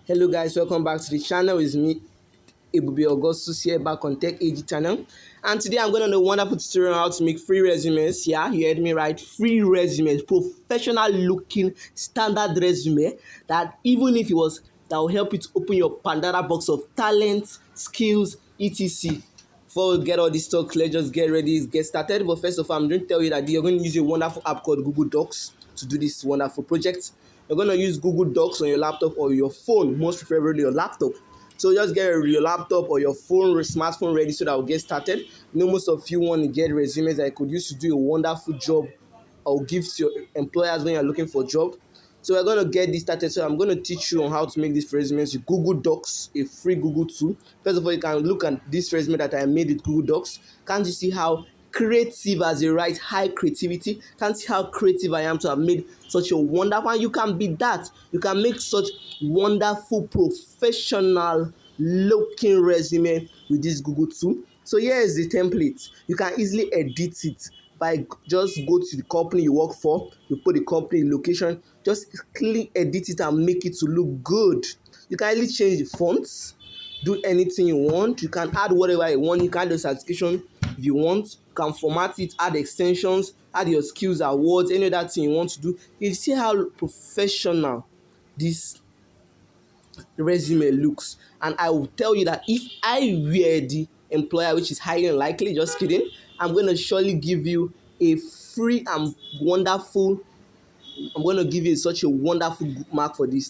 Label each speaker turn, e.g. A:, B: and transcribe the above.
A: Hello guys, welcome back to the channel. It's me, Ebube Augustus here back on Tech AG channel. And today I'm going to do a wonderful tutorial on how to make free resumes. Yeah, you heard me right. Free resumes, professional looking standard resume that even if that will help you to open your Pandora box of talents, skills, etc. Before we get all this talk, let's just get ready, get started. But first of all, I'm going to tell you that you're going to use a wonderful app called Google Docs to do this wonderful project. You're going to use Google Docs on your laptop or your phone, most preferably your laptop. So just get your laptop or your phone or smartphone ready so that we'll get started. You know, most of you want to get resumes that you could use to do a wonderful job or give to your employers when you're looking for a job. So we're going to get this started. So I'm going to teach you on how to make these resumes with Google Docs, a free Google tool. First of all, you can look at this resume that I made with Google Docs. Can't you see how creative as a right, high creativity? Can't see how creative I am to have made such a wonderful, and you can be that. You can make such wonderful professional looking resume with this Google tool. So here is the template. You can easily edit it by just go to the company you work for, you put the company location, just clearly edit it and make it to look good. You can easily change the fonts, do anything you want. You can add whatever you want. You can add the certification if you want. You can format it, add extensions, add your skills, awards, any other thing you want to do. You see how professional this resume looks. And I will tell you that if I were the employer, which is highly unlikely, just kidding, I'm going to surely give you a free and wonderful, I'm going to give you such a wonderful mark for this.